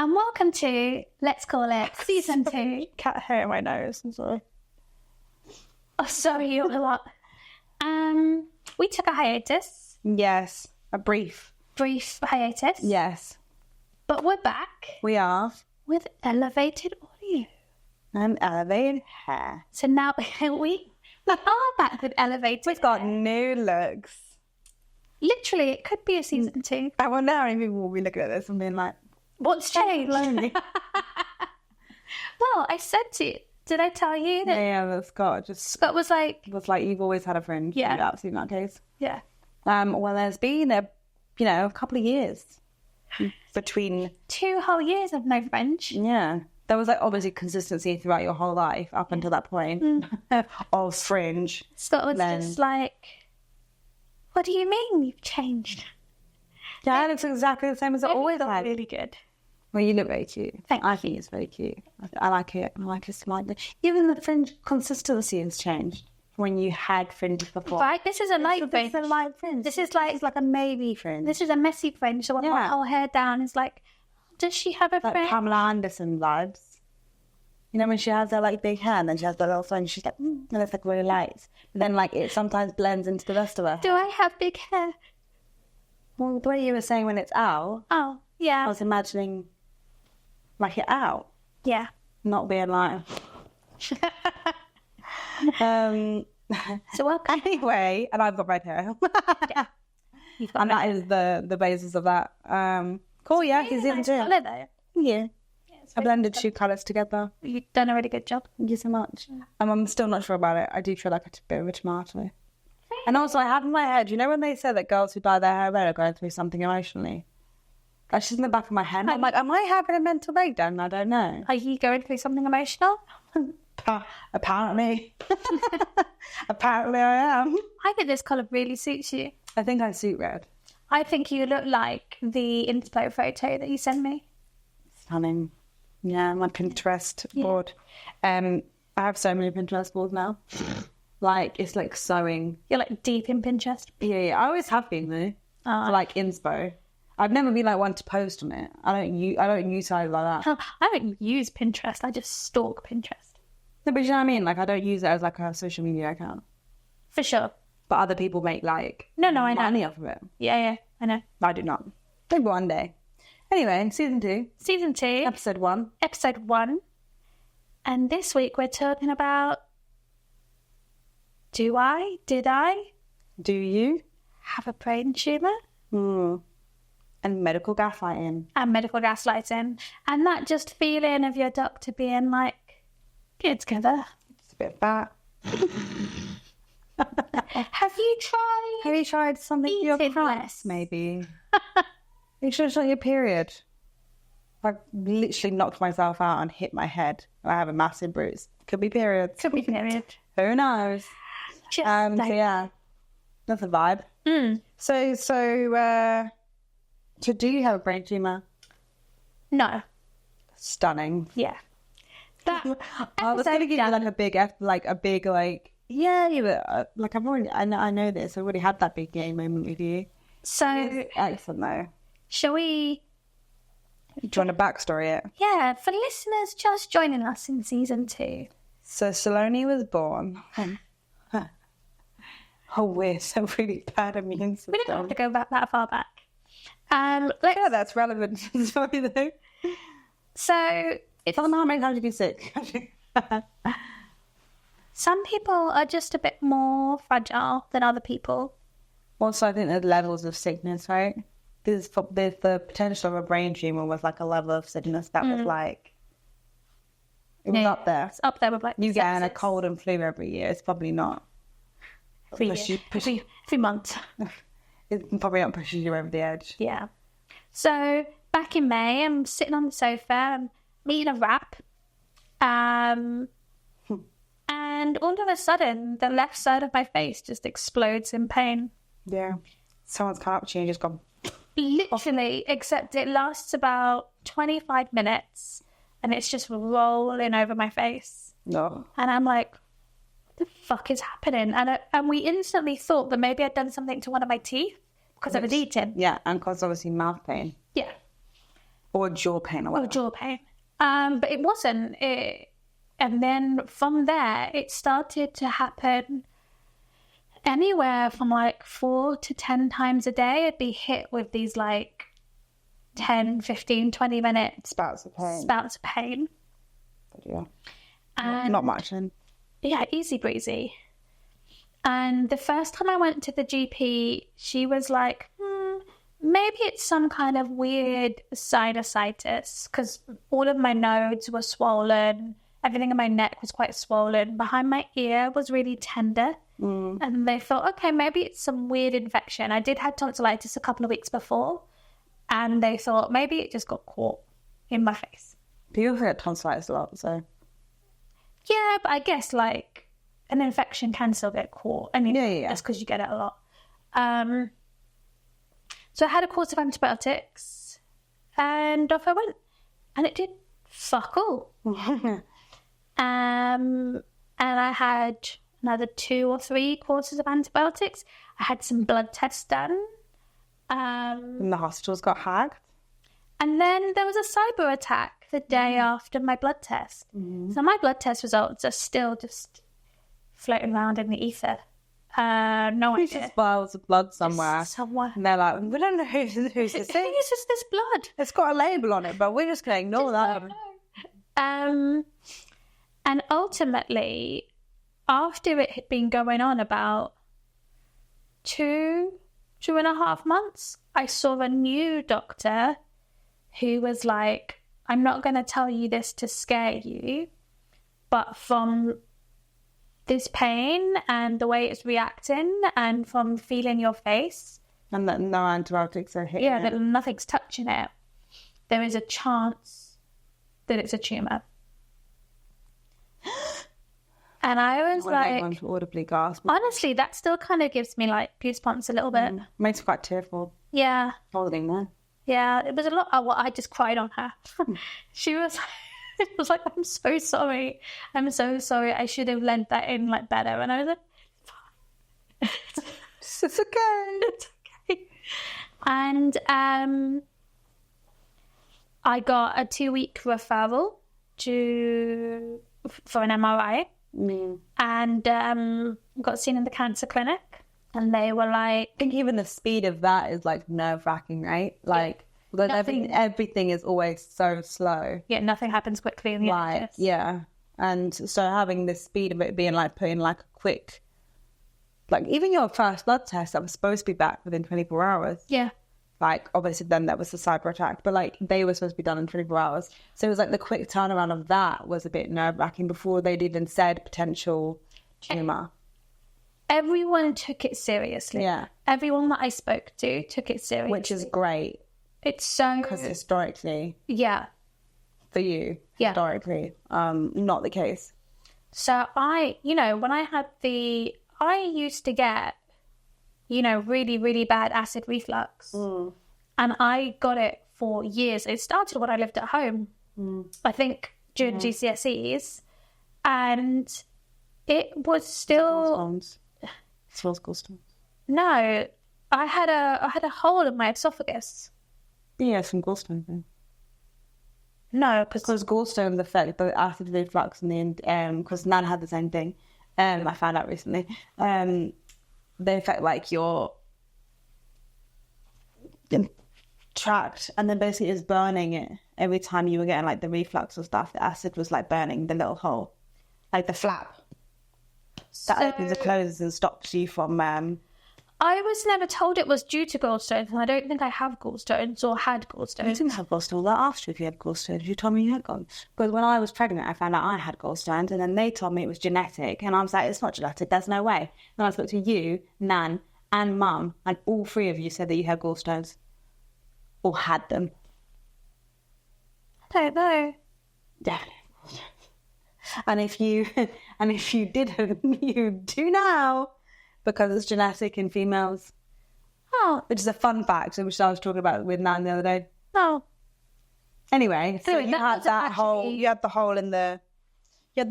And welcome to, let's call it, season 2. Cat hair in my nose. I'm sorry. Oh, sorry, you're a lot. We took a hiatus. Yes, a brief Hiatus. Yes, But we're back we are. with elevated audio. And elevated hair. So now we are back with elevated We've got hair. new looks. Literally, it could be a season 2. I wonder how many people will be looking at this and being like, What's changed? lonely. Well, I said to you, did I tell you that Yeah, but Scott just Scott was like, you've always had a friend. Yeah. You're absolutely not case. yeah. Well, there's been a couple of years between. 2 whole years of no French. Yeah, there was like obviously consistency throughout your whole life up until that point of fringe. Scott was Then- just like, what do you mean you've changed? Yeah, it looks exactly the same as it always looked had. really good. Well, you look very cute. Thank I think it's very cute. I like it. I like it slightly. Even the fringe consistency has changed from when you had fringe before. Right, this is a light fringe. It's a light fringe. This is like, It's like a maybe fringe. this is a messy fringe. So I want my Yeah. whole hair down. Is like, does she have a like fringe? Pamela Anderson vibes. You know, when she has her like big hair and then she has the little fringe, she's like, and it's like really light. But then like it sometimes blends into the rest of her. Do I have big hair? Well, the way you were saying when it's out, Oh, I yeah. was imagining like it out, Yeah. not being like. So welcome. Anyway, and I've got red hair. You've got And that is the basis of that. Cool, yeah, he's in too. colour though. Yeah. I blended 2 colours together. You've done a really good job. Thank you so much. I'm still not sure about it. I do feel like a bit of a tomato. And also, I have in my head, you know when they say that girls who dye their hair red are going through something emotionally? That's just in the back of my head. I'm like, am I having a mental breakdown? I don't know. Are you going through something emotional? Apparently. Apparently I am. I think this colour really suits you. I think I suit red. I think you look like the inspo photo that you sent me. Stunning. Yeah, my Pinterest board. I have so many Pinterest boards now. Like, it's like sewing. You're like deep in Pinterest. Yeah. I always have been though. For like inspo. I've never been like one to post on it. I don't use it like that. I don't use Pinterest. I just stalk Pinterest. No, but you know what I mean? Like, I don't use it as like a social media account. For sure. But other people make like No, I know. money off of it. Yeah, I know. I do not. Maybe one day. Anyway, season 2, Season 2, episode 1. episode 1. And this week we're talking about did I Do you? have a brain tumour? And medical gaslighting. And medical gaslighting. And that just feeling of your doctor being like, get together. It's a bit fat. Have you tried? Have you tried something for your Eating cramps, less. maybe? Make sure it's not your period. I've literally knocked myself out and hit my head. I have a massive bruise. Could be periods. Could be period. Who knows? Just So like, yeah, that's a vibe. So do you have a brain tumour? no. Stunning. Yeah. That I was going to give you like a big yeah, but like I know this. I already had that big game moment with you. So Excellent though. shall we? Do you want to backstory it? Yeah, for listeners just joining us in season 2. So Saloni was born. Oh, we're so really bad immune system. We don't have to go back that far back. Yeah, that's relevant to the story though. So It's not how many times you've been sick. some people are just a bit more fragile than other people. Also, I think there's levels of sickness, right? There's the potential of a brain tumour was like a level of sickness that was like, it was up there. It's up there with like You get a sepsis. cold and flu every year. It's probably not. Every month. It probably not pushes you over the edge. Yeah. So back in May, I'm sitting on the sofa, I'm eating a wrap, and all of a sudden, the left side of my face just explodes in pain. Yeah. Someone's come up to you and just gone. Literally, except it lasts about 25 minutes, and it's just rolling over my face. No. And I'm like, what the fuck is happening? And we instantly thought that maybe I'd done something to one of my teeth because I was eating. Yeah, and cause obviously mouth pain. Yeah. Or jaw pain or or whatever. jaw pain. But it wasn't. And then from there, it started to happen anywhere from like 4 to 10 times a day. I'd be hit with these like 10, 15, 20 minutes Spouts of pain. Yeah. And Not much then. yeah, easy breezy. And the first time I went to the GP, she was like, maybe it's some kind of weird sinusitis, because all of my nodes were swollen. Everything in my neck was quite swollen. Behind my ear was really tender. And they thought, okay, maybe it's some weird infection. I did have tonsillitis a couple of weeks before. And they thought maybe it just got caught in my face. People get tonsillitis a lot, so... Yeah, but I guess like an infection can still get caught. I mean, Yeah. just because you get it a lot. So I had a course of antibiotics and off I went. And it did fuck all. And I had another 2 or 3 courses of antibiotics. I had some blood tests done. And the hospitals got hacked. And then there was a cyber attack the day after my blood test. So my blood test results are still just floating around in the ether. No It's idea. just vials of blood somewhere. Somewhere. And they're like, we don't know who's this I thing. think it's just this blood. It's got a label on it, but we're just going to ignore that. And ultimately, after it had been going on about 2.5 months, I saw a new doctor who was like, I'm not going to tell you this to scare you, but from this pain and the way it's reacting and from feeling your face, And that no antibiotics are hitting it. that nothing's touching it, there is a chance that it's a tumour. And I was like, Everyone to audibly gasp. honestly, that still kind of gives me like goosebumps a little bit. Makes me quite tearful. Yeah. Holding there. Yeah, it was a lot. I just cried on her. She was, it was like, I'm so sorry. I'm so sorry. I should have lent that in like better. And I was like, It's okay. it's okay. And I got a 2-week referral for an MRI. And got seen in the cancer clinic. And they were like... I think even the speed of that is like nerve-wracking, right? Like, everything is always so slow. Yeah, nothing happens quickly in the NHS. Yeah. And so having the speed of it being like put in like a quick... Like, even your first blood test that was supposed to be back within 24 hours. Yeah. Like, obviously then that was the cyber attack, but like they were supposed to be done in 24 hours. So it was like the quick turnaround of that was a bit nerve-wracking before they'd even said potential tumour. Everyone took it seriously. Yeah. Everyone that I spoke to took it seriously. Which is great. It's so... Because historically, Yeah. for you, Yeah. historically, not the case. So when I had I used to get, really, really bad acid reflux. And I got it for years. It started when I lived at home, I think, during GCSEs. And it was still... False gallstones. No, I had a hole in my esophagus. Yeah, some gallstones then. No, because... Because gallstones affect the acid reflux and because Nan had the same thing. I found out recently. They affect like your tract, and then basically it's burning it every time you were getting like the reflux or stuff. The acid was like burning the little hole, like the flap that opens and closes and stops you from. I was never told it was due to gallstones, and I don't think I have gallstones or had I gallstones. didn't have gallstones. I asked you if you had gallstones. You told me you had gallstones. Because when I was pregnant, I found out I had gallstones, and then they told me it was genetic. And I was like, it's not genetic. There's no way. Then I spoke to you, Nan, and Mum, and all 3 of you said that you had gallstones. Or had them. I don't know. Definitely. And if you didn't, you do now. Because it's genetic in females. Oh, Which is a fun fact, which I was talking about with Nan the other day. no. Anyway, so Anyway, you that had was that actually- hole. You had the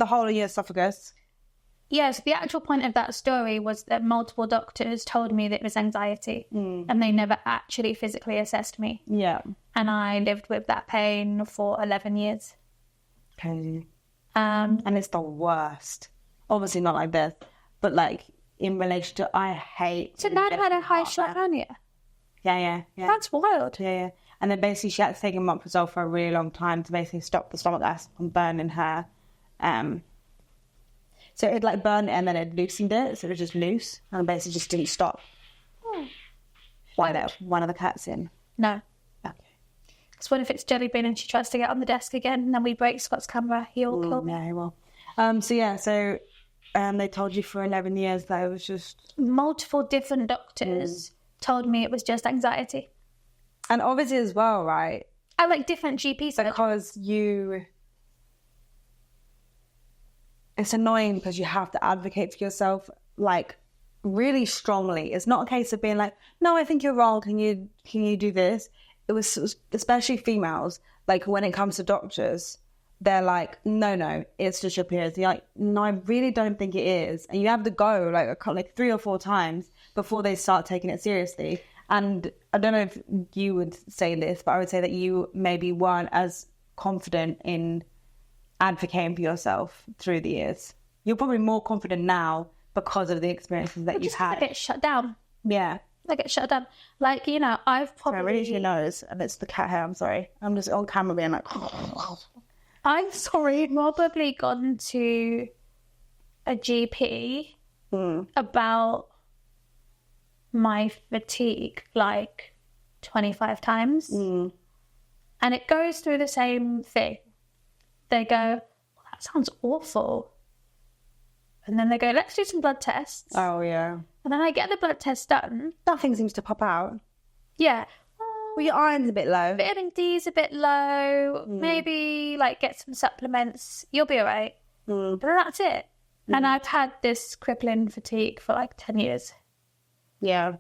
hole in your esophagus. Yes, the actual point of that story was that multiple doctors told me that it was anxiety and they never actually physically assessed me. Yeah. And I lived with that pain for 11 years. Crazy. And it's the worst. Obviously not like this, but like in relation to, I hate... So Dad had a high shot hernia? Yeah. That's wild. Yeah. And then basically she had to take omeprazole for a really long time to basically stop the stomach acid from burning her. So it like burned it and then it loosened it, so it was just loose and basically just didn't stop. Why though? One of the cats in? No. Okay. Because what if it's Jelly Bean and she tries to get on the desk again and then we break Scott's camera? He'll kill me. Yeah, he will. So they told you for 11 years that it was just... Multiple different doctors told me it was just anxiety. And obviously as well, right? I like different GPs. Because it's annoying because you have to advocate for yourself, like, really strongly. It's not a case of being like, no, I think you're wrong. Can you do this? It was especially females. Like when it comes to doctors, they're like, no, it's just your periods. You're like, no, I really don't think it is. And you have to go like 3 or 4 times before they start taking it seriously. And I don't know if you would say this, but I would say that you maybe weren't as confident in advocating for yourself through the years. You're probably more confident now because of the experiences that you've had. I get shut down. Yeah. I get shut down. Like, you know, I've probably... I really itchy nose and it's the cat hair, I'm sorry. I'm just on camera being like... I'm sorry. Probably gone to a GP about my fatigue like 25 times. And it goes through the same thing. They go, well, that sounds awful. And then they go, let's do some blood tests. Oh, yeah. And then I get the blood test done. Nothing seems to pop out. Yeah. Well, your iron's a bit low. Vitamin D's a bit low. Maybe, like, get some supplements. You'll be all right. But that's it. And I've had this crippling fatigue for, like, 10 years. Yeah.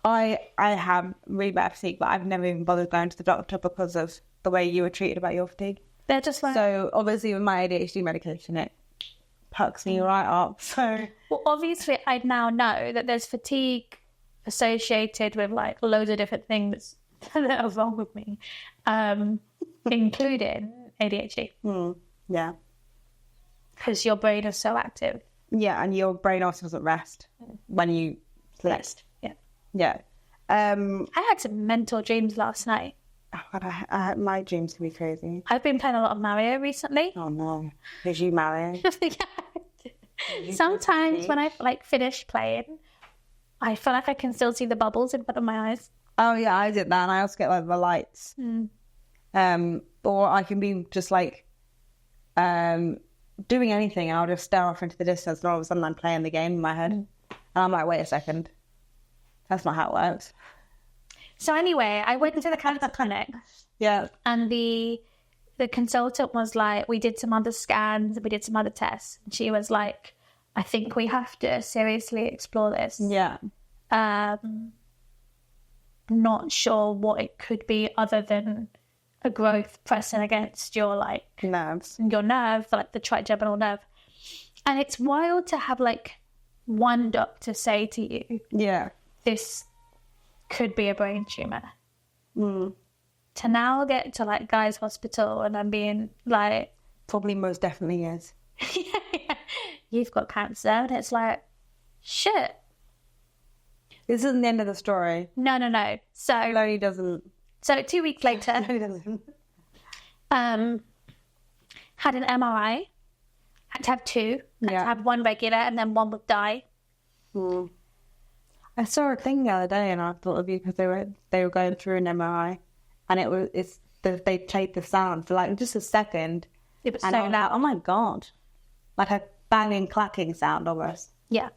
I have really bad fatigue, but I've never even bothered going to the doctor because of the way you were treated about your fatigue. They're just like... So, obviously, with my ADHD medication, it pucks me right up. So... Well, obviously, I now know that there's fatigue associated with, like, loads of different things that are wrong with me, including ADHD. Yeah. Because your brain is so active. Yeah, and your brain also doesn't rest when you sleep. Yeah. I had some mental dreams last night. Oh God, my dreams can be crazy. I've been playing a lot of Mario recently. Oh no, did you Mario? Sometimes when I like finish playing, I feel like I can still see the bubbles in front of my eyes. Oh yeah, I did that, and I also get like the lights. Or I can be just like doing anything, and I'll just stare off into the distance, and all of a sudden I'm playing the game in my head, and I'm like, wait a second, that's not how it works. So anyway, I went to the cancer clinic. Yeah. And the consultant was like, we did some other scans, we did some other tests. And she was like, I think we have to seriously explore this. Yeah. Not sure what it could be other than a growth pressing against your like nerves. Your nerve, like the trigeminal nerve. And it's wild to have like one doctor say to you, yeah, this could be a brain tumor. To now get to like Guy's Hospital and I'm being like, probably most definitely is. Yeah, you've got cancer, and it's like, shit. This isn't the end of the story. No. So it only doesn't. So 2 weeks later, had an MRI. Had to have 2. Had to have 1 regular and then 1 with dye. I saw a thing the other day, and I thought of you because they were going through an MRI, and they played the sound for like just a second. It was so loud. Oh my god, like a banging, clacking sound almost. Yeah,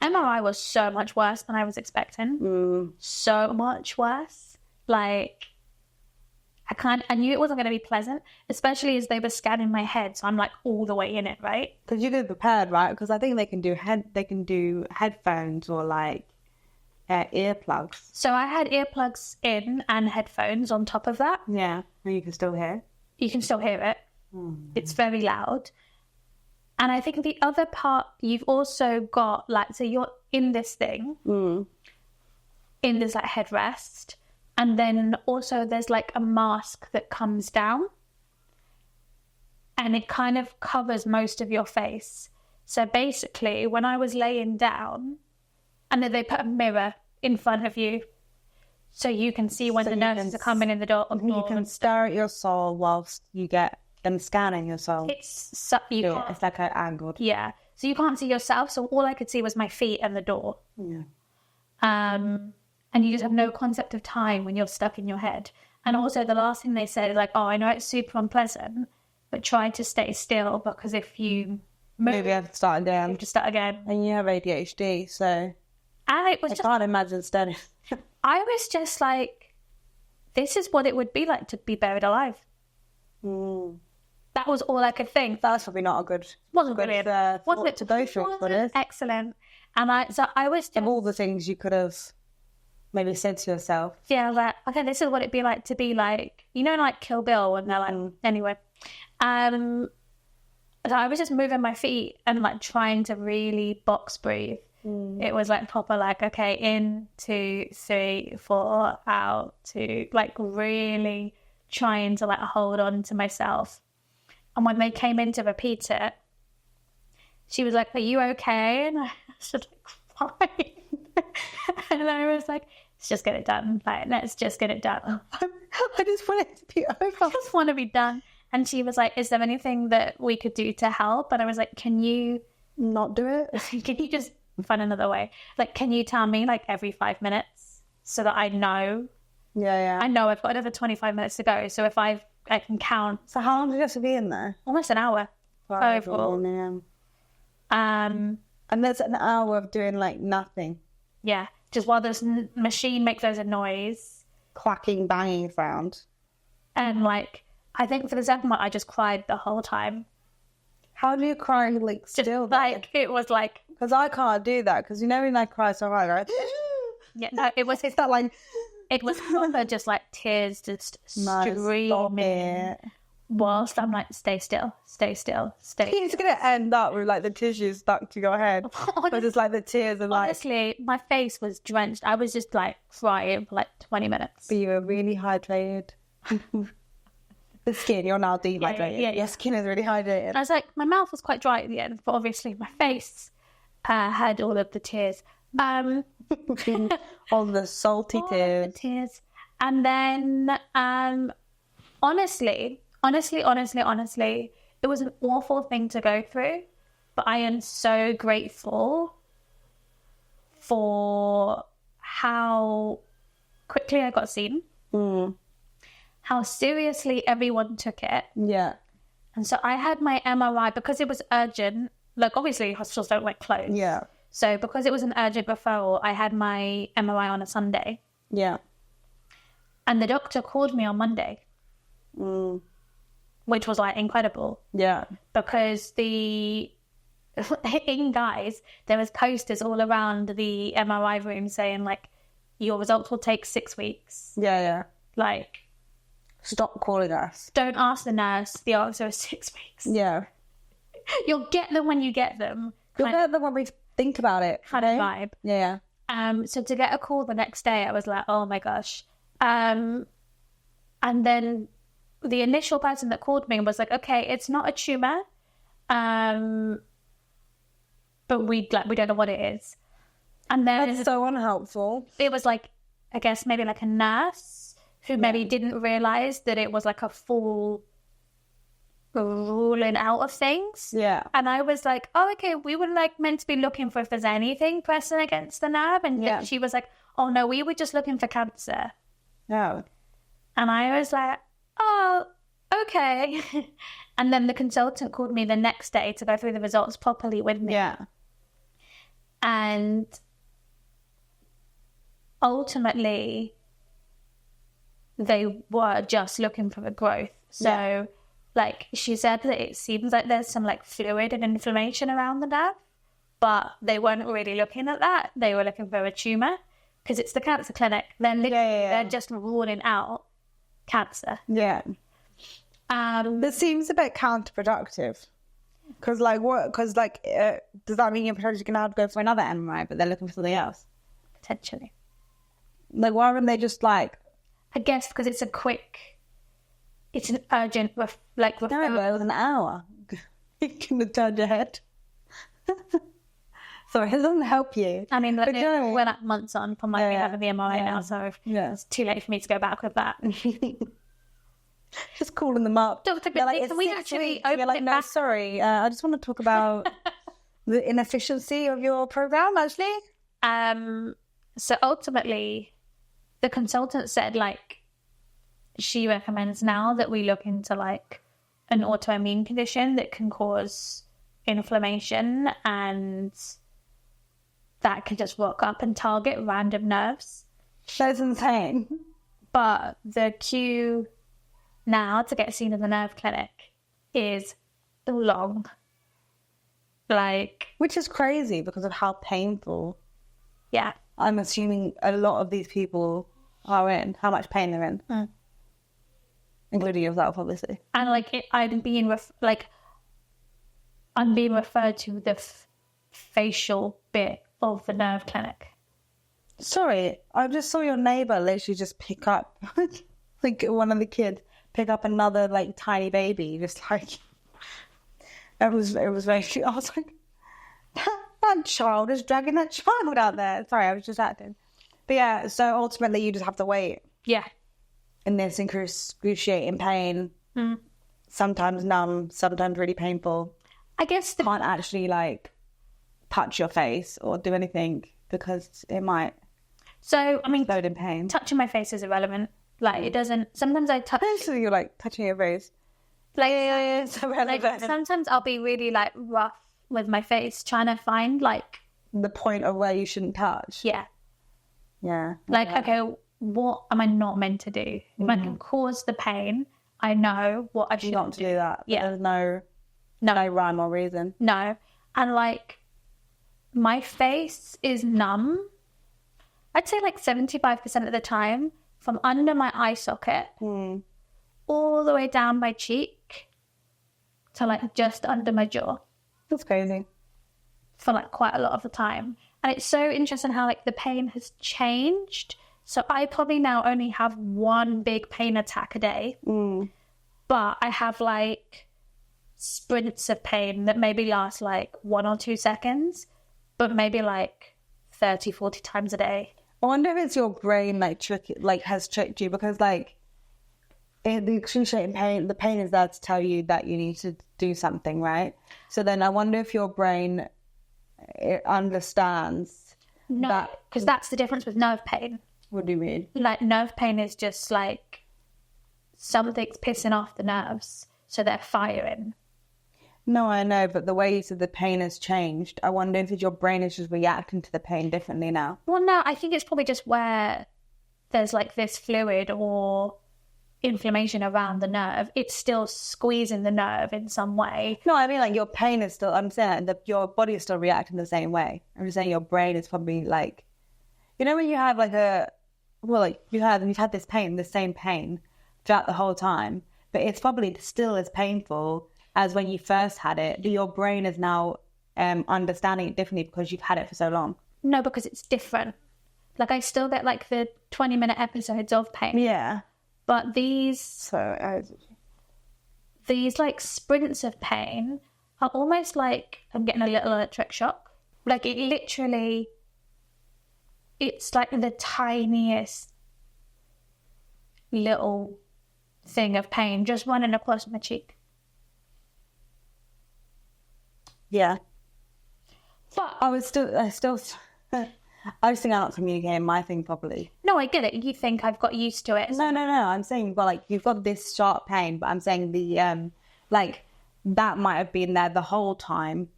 MRI was so much worse than I was expecting. So much worse. Like, I knew it wasn't going to be pleasant, especially as they were scanning my head. So I'm like all the way in it, right? Because you get prepared, right? Because I think they can do headphones or like earplugs. So I had earplugs in and headphones on top of that. Yeah, and you can still hear. You can still hear it. It's very loud. And I think the other part, you've also got, like, so you're in this thing, in this, like, headrest. And then also there's, like, a mask that comes down. And it kind of covers most of your face. So basically, when I was laying down, and then they put a mirror in front of you, so you can see when the nurses are coming in the door. You can stare at your soul whilst you get them scanning your soul. It's like an angled. Yeah. So you can't see yourself. So all I could see was my feet and the door. Yeah. And you just have no concept of time when you're stuck in your head. And also the last thing they said is like, oh, I know it's super unpleasant, but try to stay still, because if you move, maybe I have to start again. You have to start again. And you have ADHD, so I can't imagine standing. I was just like, this is what it would be like to be buried alive. That was all I could think. That's probably not a good. Wasn't brilliant. Wasn't it to go through? Excellent. And I was just, of all the things you could have maybe said to yourself. Yeah, like, okay, this is what it'd be like to be like, you know, like Kill Bill, when they're like, anyway. So I was just moving my feet and like trying to really box breathe. It was like proper, like, okay, in, 2, 3, 4, out, 2, like really trying to like hold on to myself. And when they came in to repeat it, she was like, are you okay? And I was just like, fine. And I was like, let's just get it done. Like, let's just get it done. I just want it to be over. I just want to be done. And she was like, is there anything that we could do to help? And I was like, can you not do it? Can you just find another way? Like, can you tell me like every 5 minutes so that I know? Yeah. I know I've got another 25 minutes to go. So if I can count. So how long did you have to be in there? Almost an hour. Overall. And there's an hour of doing like nothing. Yeah. Just while this machine makes loads of noise. Clacking, banging sound. And like, I think for the second one, I just cried the whole time. How do you cry like still? Like, it was like... Because I can't do that. Because you know when I cry so hard, I go... Yeah, no, it was... It's that like... It was proper, just like tears just streaming. Whilst I'm like, stay still, stay still, stay still. It's going to end up with like the tissues stuck to your head. But just like the tears are like... Honestly, my face was drenched. I was just like crying for like 20 minutes. But you were really hydrated. The skin, you're now dehydrated. Yeah. Your skin is really hydrated. I was like, my mouth was quite dry at the end, but obviously my face had all of the tears. All the salty tears. And then, honestly, it was an awful thing to go through, but I am so grateful for how quickly I got seen, how seriously everyone took it. Yeah. And so I had my MRI because it was urgent. Like, obviously, hospitals don't like close. Yeah. So because it was an urgent referral, I had my MRI on a Sunday. Yeah. And the doctor called me on Monday, which was like incredible. Yeah. Because in guys, there was posters all around the MRI room saying like, your results will take 6 weeks. Yeah. Like, stop calling us. Don't ask the nurse. The answer is 6 weeks. Yeah. You'll get them when you get them. You'll get them when we think about it. Kind of vibe. Yeah. So to get a call the next day, I was like, oh my gosh. And then the initial person that called me was like, okay, it's not a tumour, but we don't know what it is. And then that's so unhelpful. It was like, I guess maybe like a nurse who maybe didn't realise that it was like a full ruling out of things. Yeah. And I was like, oh, okay, we were like meant to be looking for if there's anything pressing against the nerve. And she was like, oh no, we were just looking for cancer. No. And I was like, oh, okay. And then the consultant called me the next day to go through the results properly with me. Yeah. And ultimately, they were just looking for a growth. So, like, she said that it seems like there's some, like, fluid and inflammation around the nerve, but they weren't really looking at that. They were looking for a tumour, because it's the cancer clinic. They're just ruling out cancer. Yeah. That seems a bit counterproductive. Because like what? Because like, does that mean you're potentially gonna have to go for another MRI, but they're looking for something else? Potentially. Like, why wouldn't they just like? I guess because it's an urgent, No, it was an hour. You can have turned your head. Sorry, it doesn't help you. I mean, But we're like months on from like having the MRI now, so it's too late for me to go back with that. Just calling them up. Dr. They're like, can we actually open You're like, it no, back? sorry. I just want to talk about the inefficiency of your program, actually. So ultimately, the consultant said, like, she recommends now that we look into, like, an autoimmune condition that can cause inflammation, and that can just rock up and target random nerves. That's insane. But the queue now to get seen in the nerve clinic is long. Like, Which is crazy because of how painful yeah. I'm assuming a lot of these people are in, how much pain they're in. Including yourself, obviously. And like I'm being referred to the facial bit of the nerve clinic. Sorry, I just saw your neighbour literally just pick up, like one of the kids, pick up another like tiny baby, just like, it was very cute. I was like, that child is dragging that child out there. Sorry, I was just acting. But yeah, so ultimately you just have to wait. Yeah. In this excruciating pain, sometimes numb, sometimes really painful. I guess Can't actually like touch your face or do anything because it might load in pain. Touching my face is irrelevant. Like, it doesn't... Sometimes I touch... So you're like touching your face. Like, It's irrelevant. like sometimes I'll be really like rough with my face, trying to find like... The point of where you shouldn't touch. Yeah. Yeah. Like, okay, what am I not meant to do? If I can cause the pain, I know what I should Not to do that. Yeah. There's no rhyme or reason. No. And like, my face is numb. I'd say like 75% of the time, from under my eye socket all the way down my cheek to like just under my jaw. That's crazy. For like quite a lot of the time. And it's so interesting how like the pain has changed. So I probably now only have one big pain attack a day. But I have like sprints of pain that maybe last like 1 or 2 seconds, but maybe like 30, 40 times a day. I wonder if it's your brain has tricked you, because like the excruciating pain, the pain is there to tell you that you need to do something, right? So then I wonder if your brain understands. No, because that's the difference with nerve pain. What do you mean? Like, nerve pain is just like something's pissing off the nerves, so they're firing. No, I know, but the way you said the pain has changed, I wonder if your brain is just reacting to the pain differently now. Well, no, I think it's probably just where there's like this fluid or inflammation around the nerve. It's still squeezing the nerve in some way. No, I mean like your pain is still, I'm saying that your body is still reacting the same way. I'm just saying your brain is probably like, you know when you have you've had this pain, the same pain throughout the whole time, but it's probably still as painful as when you first had it, but your brain is now understanding it differently because you've had it for so long. No, because it's different. Like, I still get like the 20-minute episodes of pain. Yeah. But these like sprints of pain are almost like I'm getting a little electric shock. Like, it's like the tiniest little thing of pain just running across my cheek. Yeah. But I just think I'm not communicating my thing properly. no, I get it. You think I've got used to it. No. I'm saying, you've got this sharp pain, but I'm saying the that might have been there the whole time,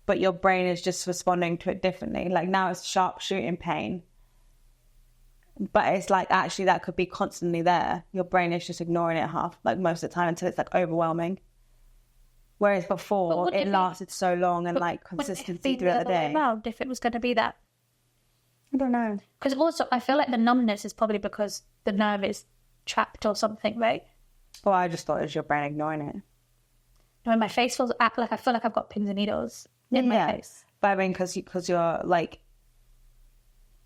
but your brain is just responding to it differently. Like now it's sharp shooting pain, but it's like actually that could be constantly there. Your brain is just ignoring it most of the time until it's like overwhelming. Whereas before it lasted so long and like consistency throughout the day. If it was going to be that. I don't know. Because also, I feel like the numbness is probably because the nerve is trapped or something, right? Well, I just thought it was your brain ignoring it. when my face feels like I feel like I've got pins and needles in my face. But I mean, because you're like,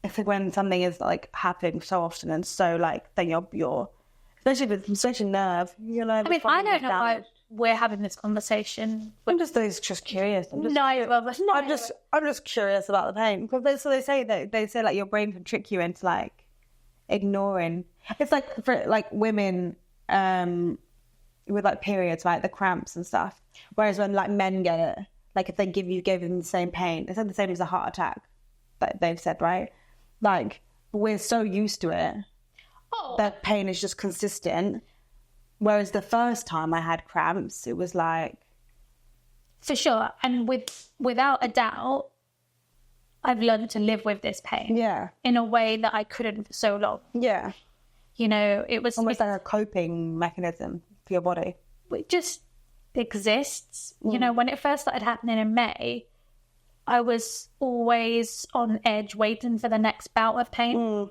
if when something is like happening so often and so like, then you're especially nerve. You're like, I mean, I don't know why we're having this conversation. I'm just curious. I'm just curious about the pain because they say like your brain can trick you into like ignoring. It's like for like women with like periods, like the cramps and stuff. Whereas when like men get it, like if they gave them the same pain, it's like the same as a heart attack. That they've said, right? Like we're so used to it that pain is just consistent. Whereas the first time I had cramps, it was like... For sure. And without a doubt, I've learned to live with this pain. Yeah. In a way that I couldn't for so long. Yeah. You know, it was... Almost like a coping mechanism for your body. It just exists. You know, when it first started happening in May, I was always on edge waiting for the next bout of pain.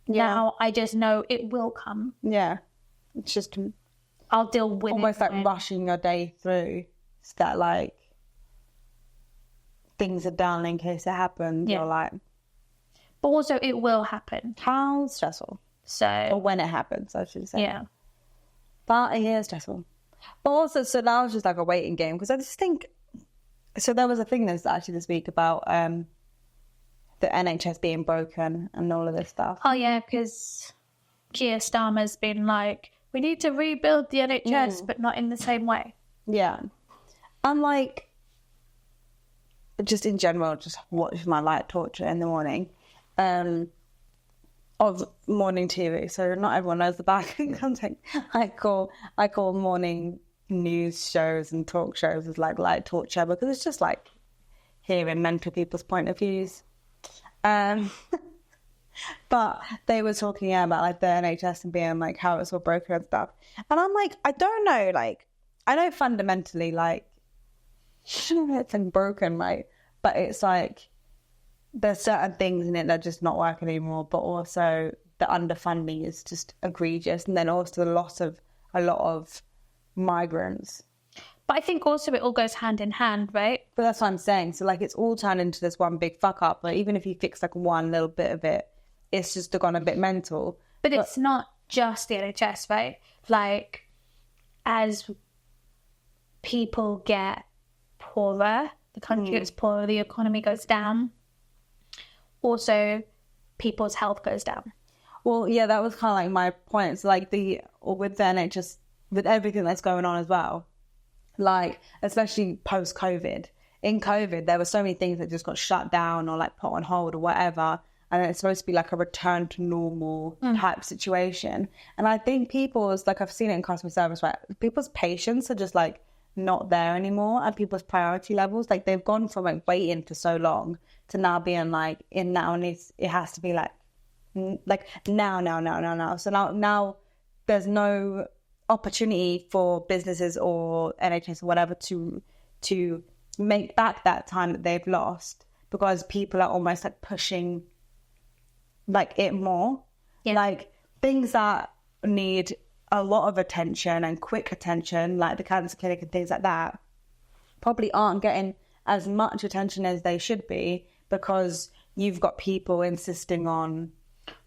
Yeah. Now I just know it will come. Yeah. It's just... I'll deal with almost like rushing your day through. It's that like... things are done in case it happens. Yeah. You're like... But also it will happen. How stressful. So... Or when it happens, I should say. Yeah. But yeah, it's stressful. But also, so now it's just like a waiting game. Because I just think... So there was a thing that's actually this week about the NHS being broken and all of this stuff. Oh yeah, because Keir Starmer's been like, we need to rebuild the NHS, but not in the same way. Yeah. I'm like, just in general, just watch my light torture in the morning of morning TV. So not everyone knows the back content. I call morning news shows and talk shows as like light torture because it's just like hearing mental people's point of views. But they were talking about like the NHS and being like how it's all broken and stuff. And I'm like, I don't know, like I know fundamentally like it's like broken, right? But it's like there's certain things in it that are just not working anymore, but also the underfunding is just egregious, and then also the loss of a lot of migrants. But I think also it all goes hand in hand, right? But that's what I'm saying. So like it's all turned into this one big fuck up. Like even if you fix like one little bit of it, it's just gone a bit mental. But it's not just the NHS, right? Like as people get poorer, the country gets poorer, the economy goes down. Also, people's health goes down. Well, yeah, that was kind of like my point. It's like with the NHS, with everything that's going on as well. Like, especially post-COVID. In COVID, there were so many things that just got shut down or like put on hold or whatever. And it's supposed to be like a return to normal type situation. And I think people's, like I've seen it in customer service, right? People's patience are just like not there anymore. And people's priority levels, like they've gone from like waiting for so long to now being like in now, and it has to be like now. So now there's no opportunity for businesses or NHS or whatever to make back that time that they've lost, because people are almost like pushing like it more. Yeah. Like things that need a lot of attention and quick attention, like the cancer clinic and things like that, probably aren't getting as much attention as they should be, because you've got people insisting on...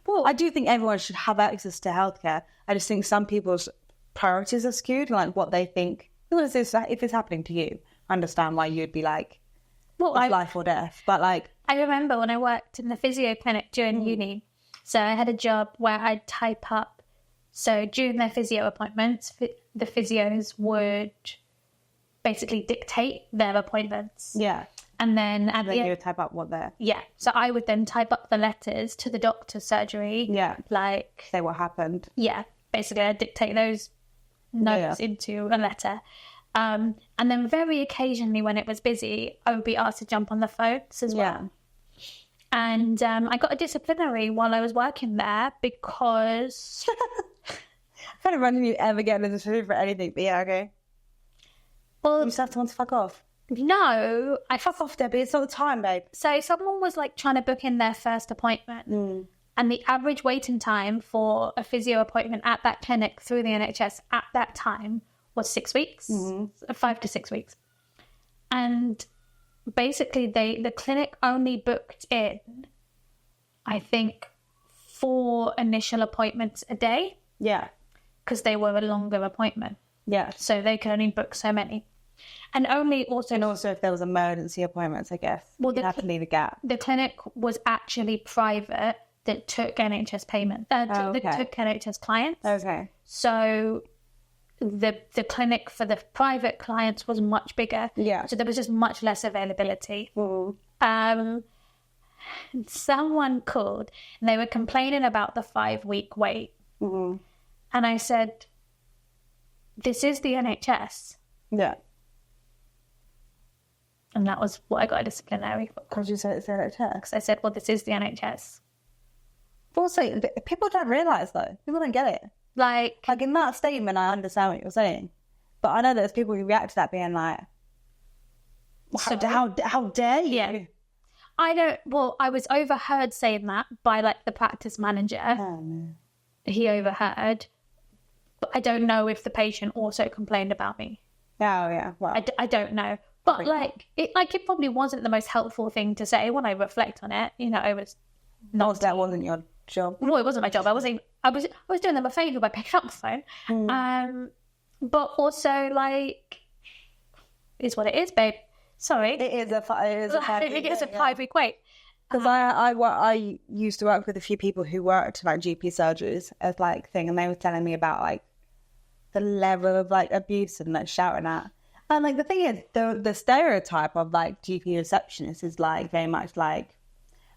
Well, I do think everyone should have access to healthcare. I just think some people's priorities are skewed, like what they think. If it's happening to you, I understand why you'd be like, well, it's life or death. But like, I remember when I worked in the physio clinic during uni. So I had a job where I'd type up. So during their physio appointments, the physios would basically dictate their appointments. Yeah. And then at the end, you would type up what they're... Yeah. So I would then type up the letters to the doctor's surgery. Yeah. Like... say what happened. Yeah. Basically, I'd dictate those notes into a letter. And then very occasionally when it was busy, I would be asked to jump on the phones as well. Yeah. And I got a disciplinary while I was working there because... I can't imagine you ever getting a disciplinary for anything, but yeah, okay. Well, you just have someone to fuck off. No, I fuck off, Debbie. It's all the time, babe. So someone was like trying to book in their first appointment, and the average waiting time for a physio appointment at that clinic through the NHS at that time was 6 weeks, 5 to 6 weeks. And basically the clinic only booked in, I think, 4 initial appointments a day. Yeah. Because they were a longer appointment. Yeah. So they could only book so many. And also if there was emergency appointments, I guess, you'd have to leave a gap. The clinic was actually private that took NHS payment. That took NHS clients. Okay. So the clinic for the private clients was much bigger. Yeah. So there was just much less availability. Someone called and they were complaining about the 5-week wait. And I said, this is the NHS. Yeah. And that was what I got a disciplinary for. Because you said it's the NHS? Because I said, well, this is the NHS. Also, people don't realise, though. People don't get it. Like in that statement, I understand what you're saying. But I know there's people who react to that being like, how dare you? Yeah. I was overheard saying that by, like, the practice manager. Oh, no. He overheard. But I don't know if the patient also complained about me. Oh, yeah. Well, I don't know. But, it probably wasn't the most helpful thing to say when I reflect on it. You know, it was not... that wasn't your job. No, it wasn't my job. I was doing them a favour by picking up the phone. But also, like, it's what it is, babe. Sorry. It is a 5-week wait. Because I used to work with a few people who worked like GP surgeries as like thing, and they were telling me about like the level of like abuse and like shouting at. And like the thing is, the stereotype of like GP receptionists is like very much like,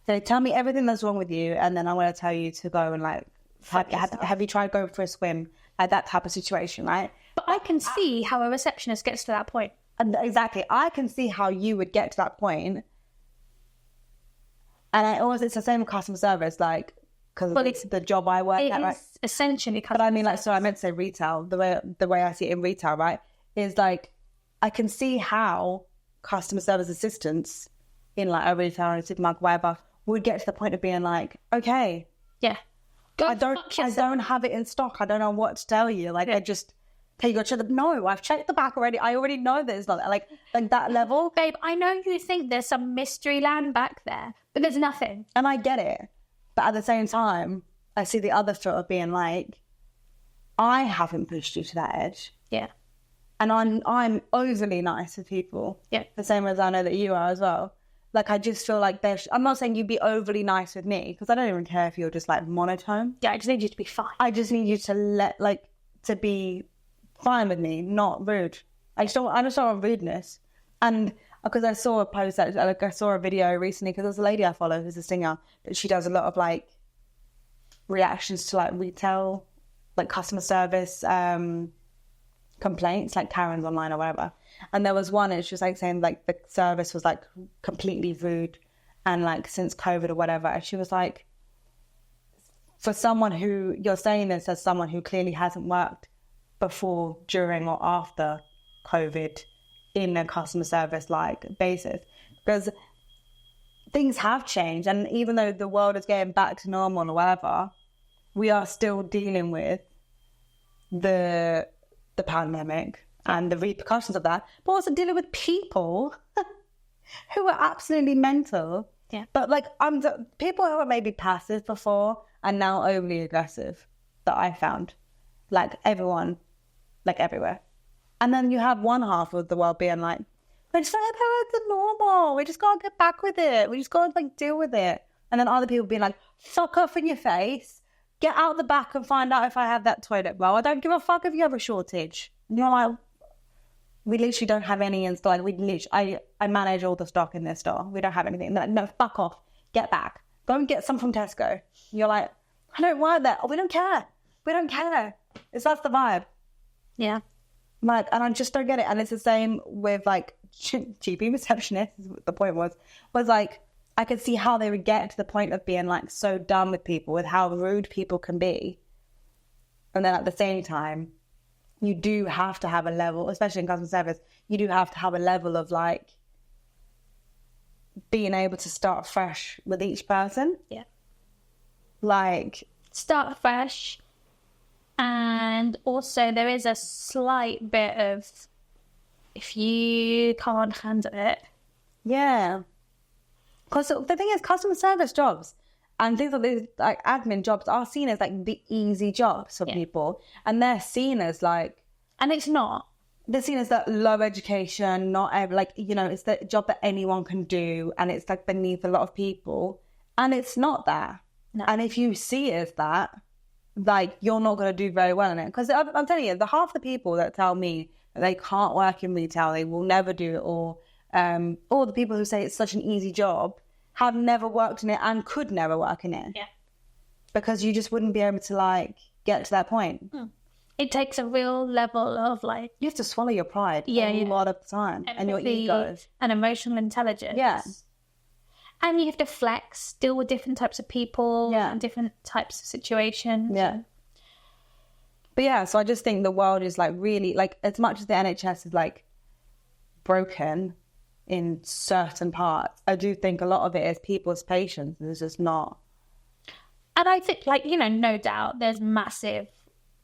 they tell me everything that's wrong with you, and then I'm going to tell you to go and like, have you tried going for a swim? Like that type of situation, right? But I can see how a receptionist gets to that point. And exactly, I can see how you would get to that point. And it's the same with customer service, like, because it's the job I work at, right? It's essentially customer But I mean, like, service. so I meant to say retail, the way I see it in retail, right, is like, I can see how customer service assistants in like a retail or a supermarket, whatever, would get to the point of being like, okay, yeah, I don't have it in stock. I don't know what to tell you. Like, I just, okay, you got to check no, I've checked the back already. I already know that it's not like that level. Babe, I know you think there's some mystery land back there, but there's nothing. And I get it. But at the same time, I see the other foot of being like, I haven't pushed you to that edge. Yeah. And I'm overly nice with people. Yeah. The same as I know that you are as well. Like, I just feel like I'm not saying you'd be overly nice with me, because I don't even care if you're just like monotone. Yeah, I just need you to be fine. I just need you to to be fine with me, not rude. I just don't want rudeness. And because I saw a post, I saw a video recently, because there's a lady I follow who's a singer, but she does a lot of like reactions to like retail, like customer service complaints, like Karen's online or whatever. And there was one, and she was like saying like the service was like completely rude, and like since COVID or whatever. And she was like, for someone who, you're saying this as someone who clearly hasn't worked before, during or after COVID in a customer service like basis, because things have changed, and even though the world is getting back to normal or whatever, we are still dealing with the pandemic and the repercussions of that, but also dealing with people who are absolutely mental. Yeah. But like people who are maybe passive before are now overly aggressive, that I found. Like everyone, like everywhere. And then you have one half of the world being like, we're just like, it's normal. We just gotta get back with it. We just gotta like deal with it. And then other people being like, fuck off in your face. Get out the back and find out if I have that toilet roll. I don't give a fuck if you have a shortage. And you're like, we literally don't have any in stock. I manage all the stock in this store. We don't have anything. And they're like, no, fuck off. Get back. Go and get some from Tesco. And you're like, I don't want that. Oh, we don't care. We don't care. That's the vibe. Yeah. Like, and I just don't get it. And it's the same with like GP receptionists. The point was like, I could see how they would get to the point of being like so done with people, with how rude people can be. And then at the same time, you do have to have a level, especially in customer service, you do have to have a level of like being able to start fresh with each person. Yeah. Like, start fresh And also there is a slight bit of, if you can't handle it. Yeah. Because the thing is, customer service jobs and things like these, like admin jobs, are seen as like the easy jobs for people, and they're seen as like, and it's not. They're seen as that low education, like, you know, it's the job that anyone can do, and it's like beneath a lot of people, and it's not that. No. And if you see it as that, like, you're not going to do very well in it. Because I'm telling you, the half the people that tell me that they can't work in retail, they will never do it, or the people who say it's such an easy job have never worked in it and could never work in it. Yeah. Because you just wouldn't be able to, like, get to that point. It takes a real level of, like... You have to swallow your pride a lot of the time. And your ego. And emotional intelligence. Yeah. And you have to flex, deal with different types of people and different types of situations. Yeah. But yeah, so I just think the world is, like, really, like, as much as the NHS is, like, broken in certain parts, I do think a lot of it is people's patience is just not. And I think, like, you know, no doubt there's massive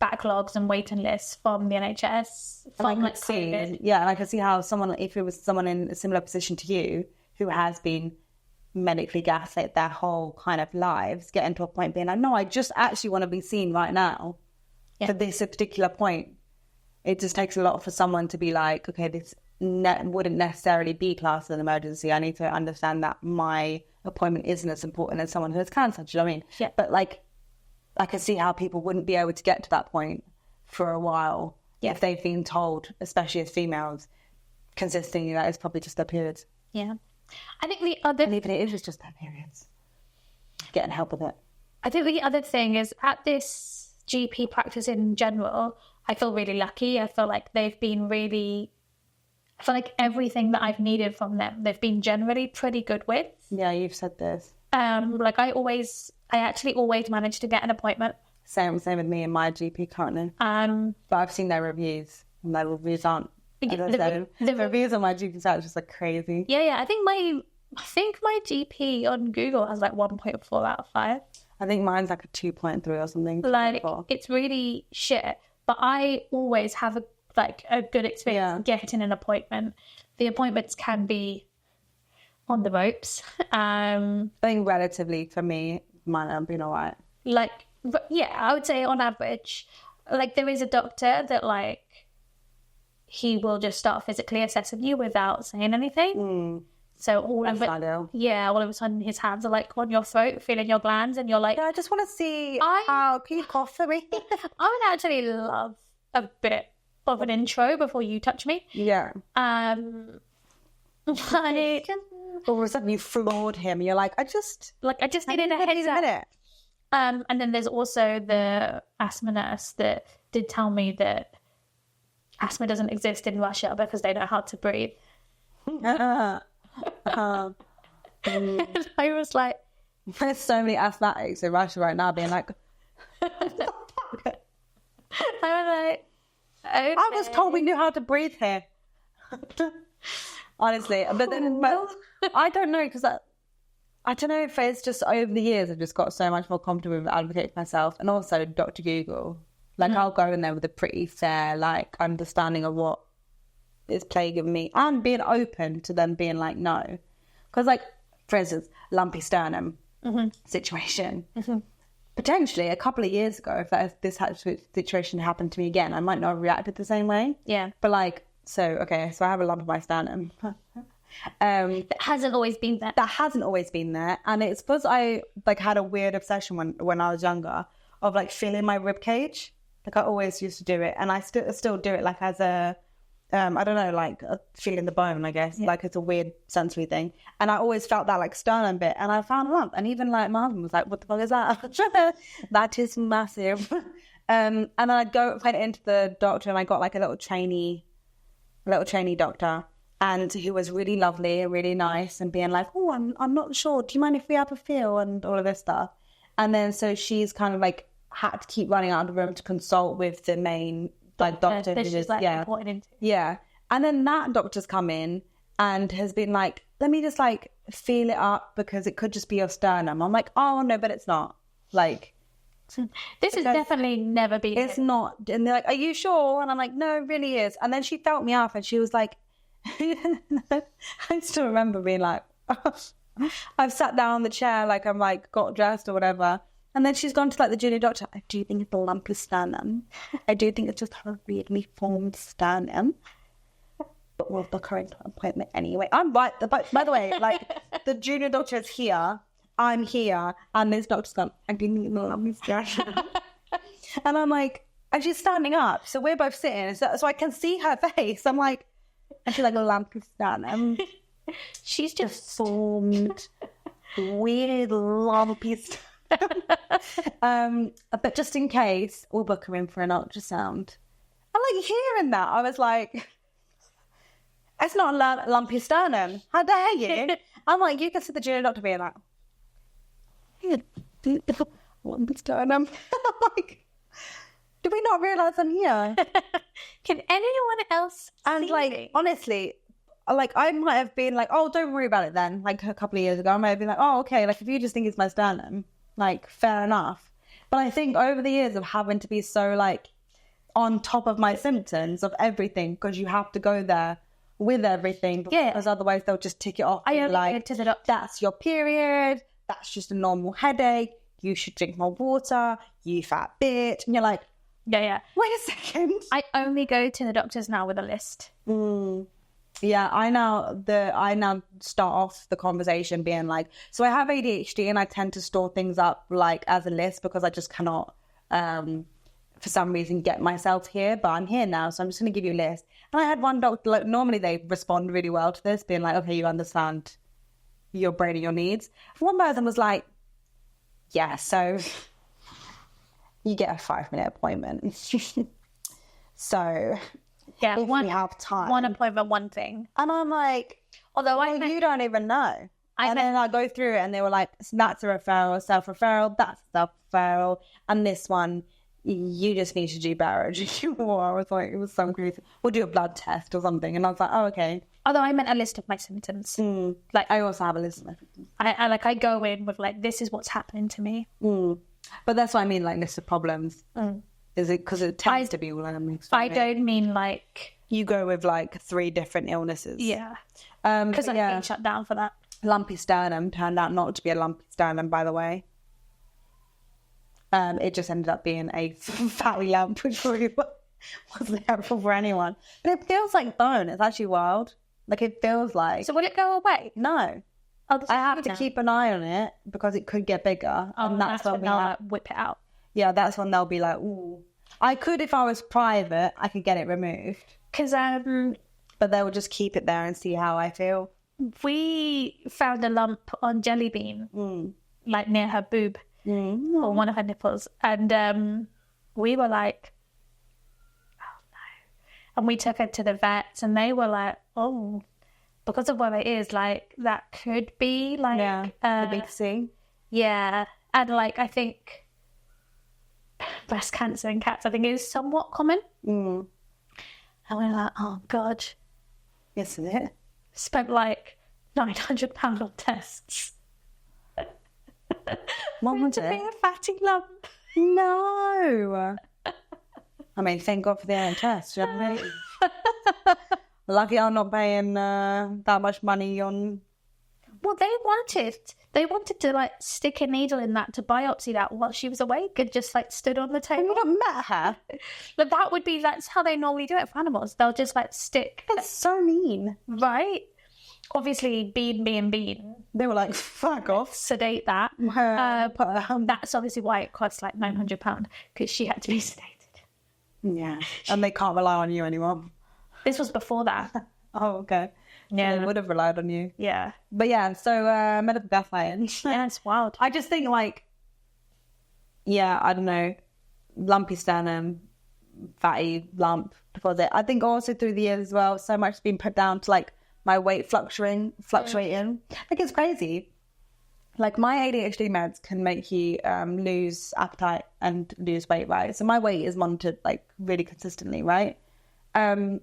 backlogs and waiting lists from the NHS. From, like, COVID. Yeah, and I can see how someone, if it was someone in a similar position to you, who has been medically gaslit their whole kind of lives, getting to a point being like, no, I just actually want to be seen right now for this particular point. It just takes a lot for someone to be like, okay, this wouldn't necessarily be classed as an emergency. I need to understand that my appointment isn't as important as someone who has cancer. Do you know what I mean? Yeah. But, like, I can see how people wouldn't be able to get to that point for a while if they've been told, especially as females, consistently that it's probably just their periods. Yeah. I think the other... And even it is just their periods. Getting help with it. I think the other thing is, at this GP practice in general, I feel really lucky. I feel like they've been really... I feel like everything that I've needed from them, they've been generally pretty good with. Yeah, you've said this. Like, I actually always manage to get an appointment. Same with me and my GP currently. But I've seen their reviews, and their reviews aren't. The reviews on my GP site is just like crazy. Yeah. I think my GP on Google has like 1.4 out of 5. I think mine's like a 2.3 or something. Like, it's really shit. But I always have a good experience getting an appointment. The appointments can be on the ropes. I think relatively for me, mine have been all right. Like, yeah, I would say on average, like, there is a doctor that, like, he will just start physically assessing you without saying anything. So all of a sudden his hands are like on your throat, feeling your glands, and you're like, I just want to see how can you cough for me? I would actually love a bit of an intro before you touch me. Yeah. Like, all of a sudden you floored him. You're like, I just needed a heads up. And then there's also the asthma nurse that did tell me that asthma doesn't exist in Russia because they know how to breathe. And I was like, there's so many asthmatics in Russia right now being like, I was like, okay. I was told we knew how to breathe here. Honestly, but I don't know, because I don't know if it's just over the years I've just got so much more comfortable with advocating for myself, and also Dr. Google. Like, I'll go in there with a pretty fair, like, understanding of what is plaguing me, and being open to them being like, no. Because, like, for instance, lumpy sternum situation. Potentially, a couple of years ago, if this situation happened to me again, I might not have reacted the same way. Yeah. But, like, so I have a lump in my sternum. That hasn't always been there. And it's because I, like, had a weird obsession when I was younger of, like, feeling my rib cage. Like, I always used to do it, and I still do it, like, as a I don't know, like, feeling the bone, I guess. Like, it's a weird sensory thing. And I always felt that, like, sternum bit, and I found a lump. And even, like, my husband was like, what the fuck is that? That is massive. And then I'd went into the doctor, and I got, like, a little trainee doctor, and who was really lovely and really nice, and being like, oh, I'm not sure. Do you mind if we have a feel? And all of this stuff. And then so she's kind of, like, had to keep running out of the room to consult with the main, like, doctor. That she's, like, reporting into. Yeah. And then that doctor's come in and has been like, let me just, like, feel it up because it could just be your sternum. I'm like, oh, no, but it's not. Like, This has definitely never been. It's not. And they're like, are you sure? And I'm like, no, it really is. And then she felt me up and she was like, I still remember being like, I've sat down on the chair, like I'm like got dressed or whatever. And then she's gone to like the junior doctor. I do think it's a lumpy sternum. I do think it's just a weirdly formed sternum. But we'll book her into an appointment anyway. I'm right. By the way, like the junior doctor is here. I'm here. And this doctor's gone, I do think it's a lumpy sternum. And I'm like, and she's standing up. So we're both sitting. So I can see her face. I'm like, and she's like a lumpy sternum. She's just formed weird lumpy sternum. But just in case, we'll book her in for an ultrasound. I'm like hearing that. I was like, it's not a lumpy sternum. How dare you? I'm like, you can see the junior doctor being like, lumpy sternum. I'm like, do we not realise I'm here? Can anyone else And see like, me? honestly, like I might have been like, oh, don't worry about it then. Like a couple of years ago, I might have been like, oh, okay. Like if you just think it's my sternum, like fair enough. But I think over the years of having to be so like on top of my symptoms of everything, because you have to go there with everything, because otherwise they'll just tick it off. I only like, go to the doctor. that's your period. That's just a normal headache. You should drink more water. You fat bitch. And you're like, Yeah. wait a second. I only go to the doctors now with a list. Yeah, I now start off the conversation being like, so I have ADHD and I tend to store things up like as a list because I just cannot, for some reason, get myself here. But I'm here now, so I'm just going to give you a list. And I had one doctor, like normally they respond really well to this, being like, okay, you understand your brain and your needs. One person was like, yeah, so you get a 5-minute appointment. So... Yeah, if we have time. One appointment, one thing. And I'm like, Although you don't even know. Then I go through it and they were like, that's a referral, self-referral, that's self-referral. And this one, you just need to do better. I was like, it was so crazy. We'll do a blood test or something. And I was like, oh, okay. Although I meant a list of my symptoms. Like I also have a list of my symptoms. I go in with like, this is what's happening to me. But that's what I mean, like list of problems. Is it because it tends to be all I don't mean like... You go with like 3 different illnesses. Yeah. Because I've been shut down for that. Lumpy sternum turned out not to be a lumpy sternum, by the way. It just ended up being a fatty lump, which really wasn't helpful for anyone. But it feels like bone. It's actually wild. Like it feels like... So will it go away? No. I have to keep an eye on it because it could get bigger. And that's when they'll whip it out. Yeah, that's when they'll be like, ooh. I could, if I was private, I could get it removed. Because but they will just keep it there and see how I feel. We found a lump on Jelly Bean, like near her boob, or one of her nipples. And we were like, oh no. And we took her to the vets and they were like, oh, because of where it is, like that could be like... the big C. Yeah. And like, I think... breast cancer in cats, I think, is somewhat common. And we're like, oh God. Isn't it? Spent like £900 on tests. What was it? Being a fatty lump. No. I mean, thank God for the NHS. You know what I mean? Lucky I'm not paying that much money on... Well, they wanted to like stick a needle in that to biopsy that while she was awake and just like stood on the table. You haven't met her. But that's how they normally do it for animals. They'll just like stick. That's so mean. Right? Obviously, Bean. They were like, fuck off. Sedate that. That's obviously why it costs like £900 because she had to be sedated. Yeah. And they can't rely on you anymore. This was before that. Oh, okay. Yeah. So they would have relied on you. Yeah. But yeah, so medical gaslighting. Yeah, it's wild. I just think like, yeah, I don't know, lumpy sternum, fatty lump deposit. I think also through the years as well, so much has been put down to like my weight fluctuating. Like it's crazy. Like my ADHD meds can make you lose appetite and lose weight, right? So my weight is monitored like really consistently, right? And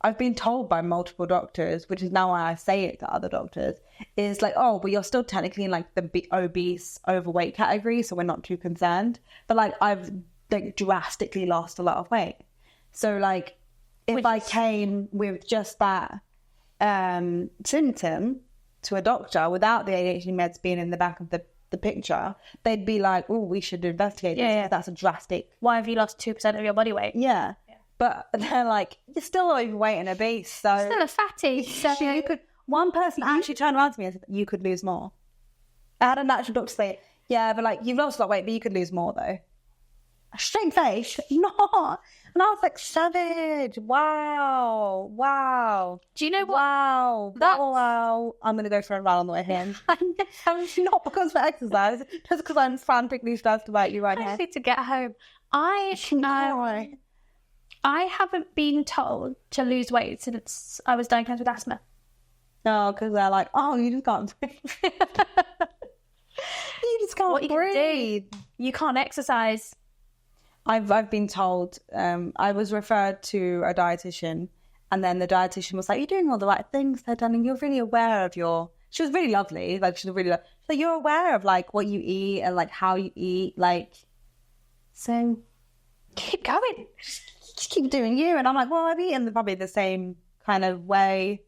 I've been told by multiple doctors, which is now why I say it to other doctors, is like, oh, but you're still technically in like the obese, overweight category, so we're not too concerned. But like I've like drastically lost a lot of weight. So like if I came with just that symptom to a doctor without the ADHD meds being in the back of the picture, they'd be like, oh, we should investigate this because that's a drastic. Why have you lost 2% of your body weight? Yeah. But they're like, you're still overweight and obese, so still a fatty. So you could. One person actually turned around to me and said, "You could lose more." I had an actual doctor say, "Yeah, but like you've lost a lot of weight, but you could lose more though." A straight face, not. And I was like, savage. Wow. Do you know what? Wow. I'm gonna go for a run on the way home. Not because of exercise, just because I'm frantically stressed about you right now. I need to get home. I haven't been told to lose weight since I was diagnosed with asthma. No, because they're like, oh, you just can't breathe. You just can't breathe. You can't exercise. I've been told, I was referred to a dietitian, and then the dietitian was like, you're doing all the right things there, darling. You're really aware of she was really lovely. Like, she's really, so you're aware of like what you eat and like how you eat. Like, so keep going. Just keep doing you. And I'm like, well, I've eaten probably the same kind of way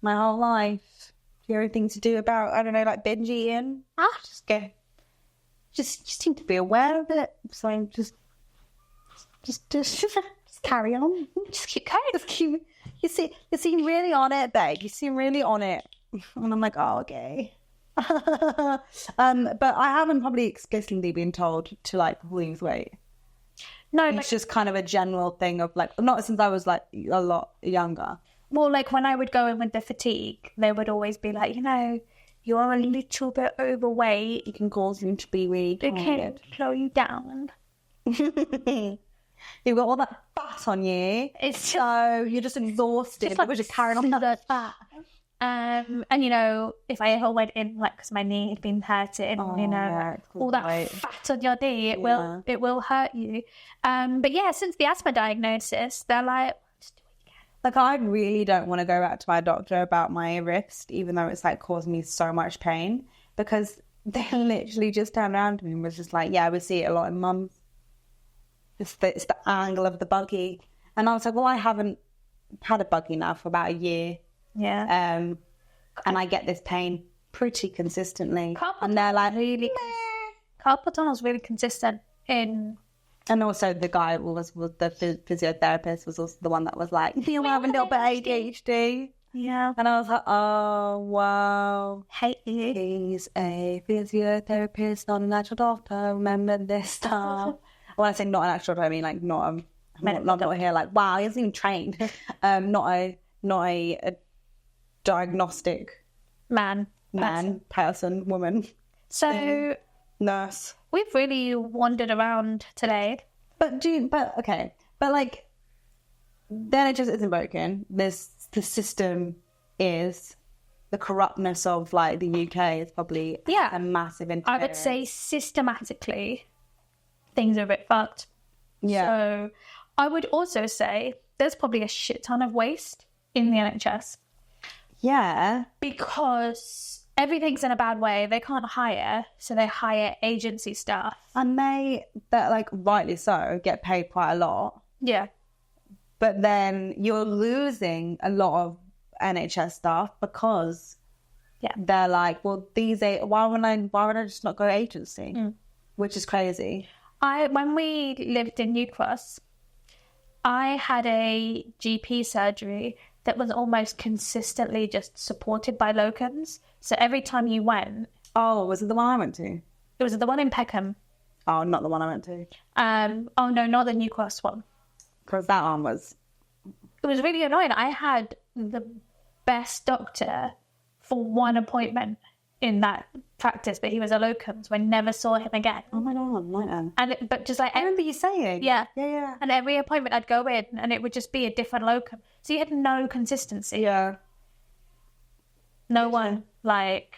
my whole life. Do you have anything to do about, I don't know, like binge eating? Just seem to be aware of it. So I'm just carry on. Just keep going. You seem really on it, babe. You seem really on it. And I'm like, oh, okay. But I haven't probably explicitly been told to like lose weight. No, it's just kind of a general thing of like, not since I was like a lot younger. Well, like when I would go in with the fatigue, they would always be like, you know, you're a little bit overweight. It can cause you to be really tired. It can slow you down. You've got all that fat on you. You're just exhausted. Just like we're just carrying on that fat. And you know, if I ever went in like because my knee had been hurting, all that fat on your knee, it will hurt you. But yeah, since the asthma diagnosis, they're like, just do what you can. Like I really don't want to go back to my doctor about my wrist, even though it's like causing me so much pain, because they literally just turned around to me and was just like, yeah, we see it a lot in mums. It's the angle of the buggy. And I was like, well, I haven't had a buggy now for about a year. Yeah. And I get this pain pretty consistently. And they're like, really, carpal tunnel's really consistent in. And also the guy was the physiotherapist was also the one that was like, you have a little bit of ADHD. Yeah. And I was like, oh, wow. Hate you. He's a physiotherapist, not an actual doctor. Remember this stuff. When I say not an actual doctor, I mean like not here like, wow, he hasn't even trained. Not a diagnostic person, woman. So nurse. We've really wandered around today. But like the NHS isn't broken. The system is. The corruptness of like the UK is probably a massive interference. I would say systematically things are a bit fucked. Yeah. So I would also say there's probably a shit ton of waste in the NHS. Yeah. Because everything's in a bad way. They can't hire, so they hire agency staff. And that like rightly so, get paid quite a lot. Yeah. But then you're losing a lot of NHS staff because they're like, well, why would I just not go agency? Which is crazy. When we lived in New Cross, I had a GP surgery that was almost consistently just supported by locums. So every time you went... Oh, was it the one I went to? It was the one in Peckham. Oh, not the one I went to. Oh, no, not the New Cross one. Because that one was... It was really annoying. I had the best doctor for one appointment in that practice, but he was a locum, so I never saw him again. Oh my god, nightmare. But just like I remember you saying. Yeah. And every appointment I'd go in and it would just be a different locum. So you had no consistency. Yeah. No one, like...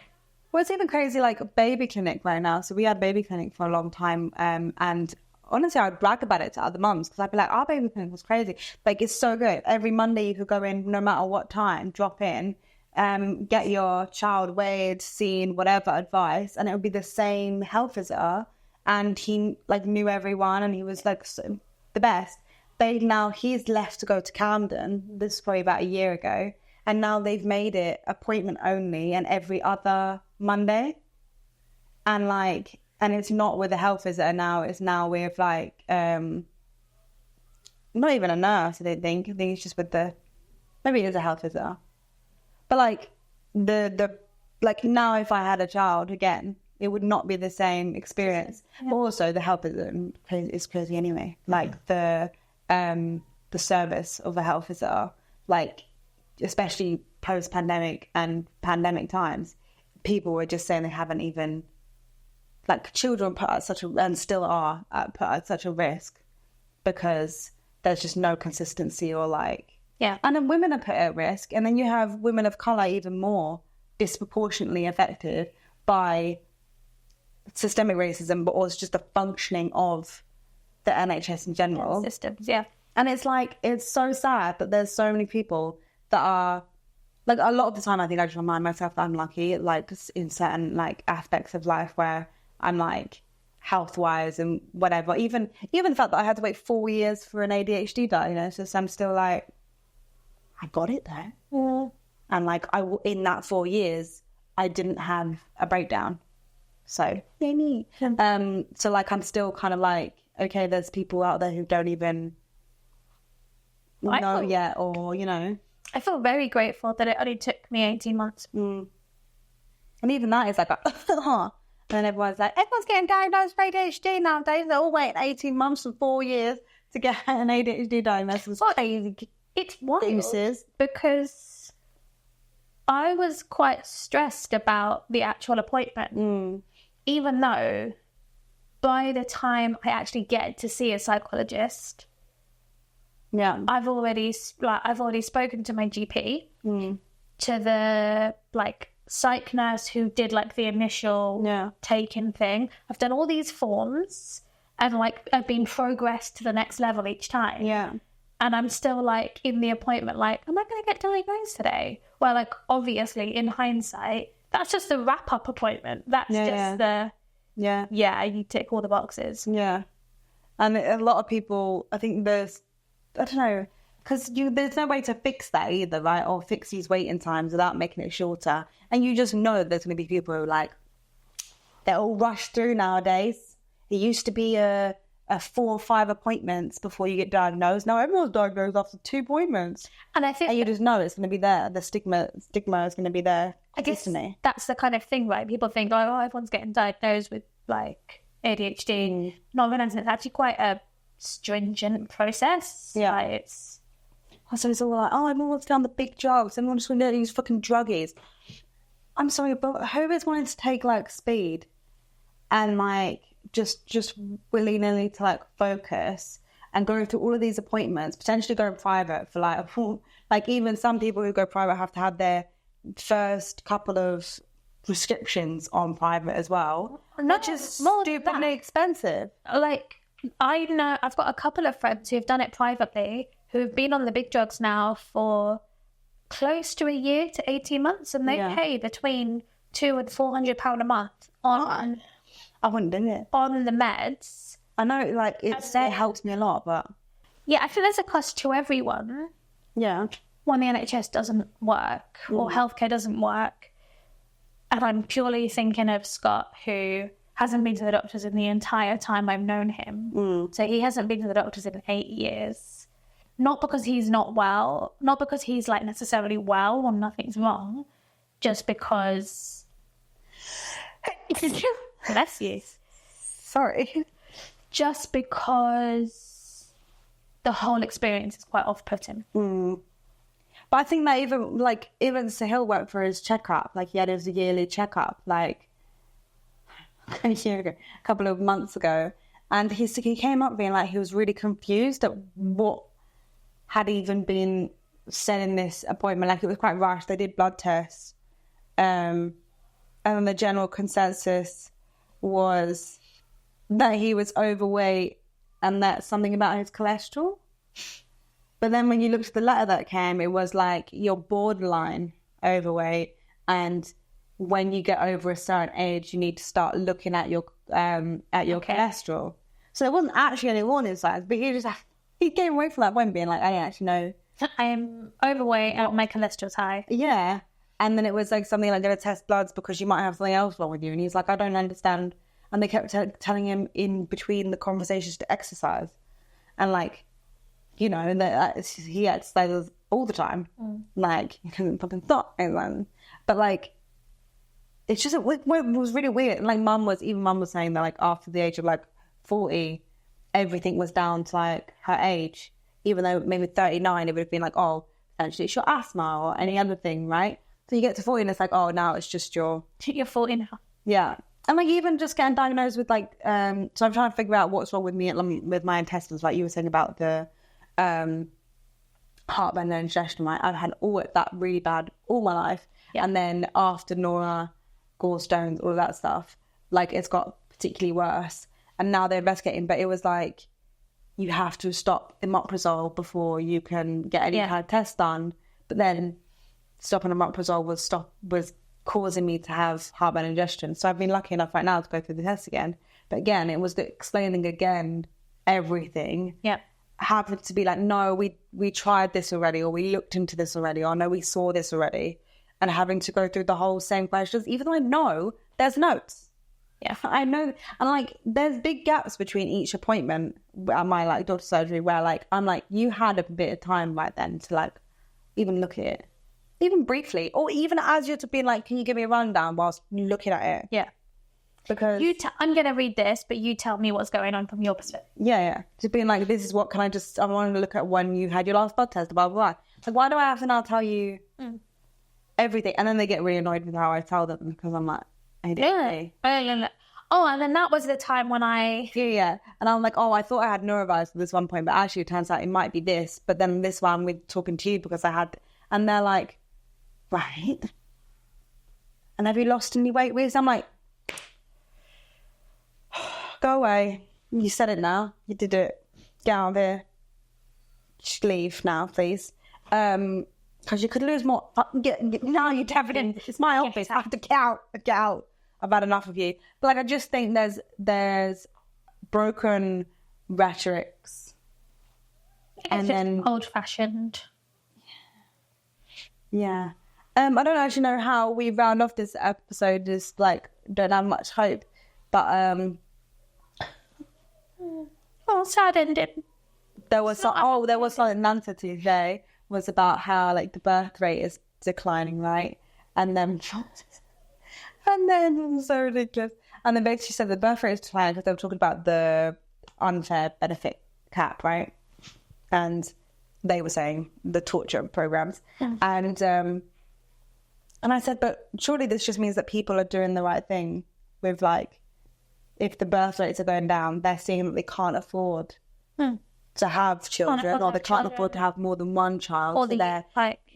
Well, it's even crazy, like baby clinic right now. So we had baby clinic for a long time, and honestly, I'd brag about it to other mums because I'd be like, our baby clinic was crazy. Like, it's so good. Every Monday you could go in, no matter what time, drop in, get your child weighed, seen, whatever advice, and it would be the same health visitor. And he like knew everyone, and he was like the best. He's left to go to Camden. This is probably about a year ago, and now they've made it appointment only and every other Monday. And it's not with a health visitor now. It's now with like not even a nurse. I don't think. I think it's just with maybe it is a health visitor. But like like now, if I had a child again, it would not be the same experience. Yeah. Also, the health is crazy anyway. Like the service of a health visitor, like especially post-pandemic and pandemic times, people were just saying they haven't even, like, children put at such a, and still are put at such a risk because there's just no consistency or like, yeah. And then women are put at risk, and then you have women of colour even more disproportionately affected by systemic racism, but also just the functioning of the NHS in general. Systems, yeah. And it's like, it's so sad that there's so many people that are, like, a lot of the time I think I just remind myself that I'm lucky, like, in certain, like, aspects of life where I'm, like, health-wise and whatever. Even the fact that I had to wait 4 years for an ADHD diagnosis, I'm still like, I got it there. Mm. And, like, in that 4 years, I didn't have a breakdown. So, yay me. So, like, I'm still kind of like, okay, there's people out there who don't even know yet, or, you know. I feel very grateful that it only took me 18 months. Mm. And even that is like, and then everyone's getting diagnosed with ADHD nowadays. They're all waiting 18 months and 4 years to get an ADHD diagnosis. It's wild because I was quite stressed about the actual appointment, even though by the time I actually get to see a psychologist, yeah, I've already spoken to my GP, to the like psych nurse who did like the initial take-in thing. I've done all these forms and like I've been progressed to the next level each time. Yeah. And I'm still like in the appointment, like, am I going to get diagnosed today? Well, like, obviously, in hindsight, that's just the wrap-up appointment. That's you tick all the boxes. Yeah. And a lot of people, I think I don't know, because there's no way to fix that either, right? Or fix these waiting times without making it shorter. And you just know that there's going to be people who are like, they're all rushed through nowadays. It used to be a 4 or 5 appointments before you get diagnosed. Now everyone's diagnosed after 2 appointments. And I think... And you just know it's going to be there. The stigma is going to be there. I guess that's the kind of thing, right? People think, oh, everyone's getting diagnosed with, like, ADHD. Not realizing it's actually quite a stringent process. Yeah. Like, so it's all like, oh, everyone's found the big drugs. Everyone's going to use fucking druggies. I'm sorry, but who is wanting to take, like, speed and, like, just willy-nilly to like focus and go through all of these appointments, potentially going private for like even some people who go private have to have their first couple of prescriptions on private as well, which is stupidly expensive. Like, I know I've got a couple of friends who've done it privately who have been on the big drugs now for close to a year to 18 months, and they pay between £200 and £400 a month on I wouldn't do it. On the meds. I know, like, it helps me a lot, but... Yeah, I think there's a cost to everyone. Yeah. When the NHS doesn't work or healthcare doesn't work. And I'm purely thinking of Scott, who hasn't been to the doctors in the entire time I've known him. So he hasn't been to the doctors in 8 years. Not because he's not well, not because he's, like, necessarily well or nothing's wrong, just because... Bless you. Sorry. Just because the whole experience is quite off-putting. But I think that even Sahil went for his checkup. Like, he had his yearly checkup, like, a year ago, a couple of months ago. And he came up being like, he was really confused at what had even been said in this appointment. Like, it was quite rushed. They did blood tests. And then the general consensus was that he was overweight and that's something about his cholesterol. But then when you looked at the letter that came, it was like you're borderline overweight, and when you get over a certain age, you need to start looking at your cholesterol. So it wasn't actually any warning signs, but he came away from that point being like, I don't actually know. I am overweight and my cholesterol's high. Yeah. And then it was like something like, going to test bloods because you might have something else wrong with you. And he's like, I don't understand. And they kept telling him in between the conversations to exercise. And like, you know, that he exercises all the time. Like, he doesn't fucking stop. But like, it's just, it was really weird. And like mum was saying that like after the age of like 40, everything was down to like her age. Even though maybe 39, it would have been like, oh, potentially it's your asthma or any other thing, right? So you get to 40 and it's like, oh, now it's just you're 40 now. Yeah. And like even just getting diagnosed with like, so I'm trying to figure out what's wrong with me with my intestines, like you were saying about the heartburn and indigestion, right? I've had all that really bad all my life. Yeah. And then after Nora, gallstones, all of that stuff, like it's got particularly worse. And now they're investigating, but it was like, you have to stop omeprazole before you can get any kind of test done. But then stopping omeprazole was causing me to have heartburn and indigestion. So I've been lucky enough right now to go through the test again. But again, it was explaining again everything. Yeah. Having to be like, no, we tried this already, or we looked into this already, or no, we saw this already. And having to go through the whole same questions, even though I know there's notes. Yeah, I know. And like, there's big gaps between each appointment at my like doctor's surgery where like, I'm like, you had a bit of time right then to like even look at it, even briefly, or even as you're to be like, can you give me a rundown whilst looking at it? Yeah. Because I'm going to read this, but you tell me what's going on from your perspective. Yeah. Just being like, this is what I want to look at when you had your last blood test, blah, blah, blah. Like, why do I have to now tell you everything? And then they get really annoyed with how I tell them because I'm like, I didn't. Yeah. Oh, and then that was the time when I... Yeah. And I'm like, oh, I thought I had norovirus at this one point, but actually it turns out it might be this. But then this one we're talking to you because I had... And they're like, right. And have you lost any weight? I'm like, go away. You said it now. You did it. Get out of here. Just leave now, please. Because you could lose more. Now you're definitely... It's my office. I have to get out. I've had enough of you. But like, I just think there's broken rhetorics. And then old-fashioned. Yeah. I don't actually know how we round off this episode. Just like, don't have much hope. But sad ending. There was something Nanta today was about how like the birth rate is declining, right? And then it was so ridiculous. And then basically said the birth rate is declining because they were talking about the unfair benefit cap, right? And they were saying the torture programs. And I said, but surely this just means that people are doing the right thing with like, if the birth rates are going down, they're seeing that they can't afford to have children, or they can't afford to have more than one child. Or so they're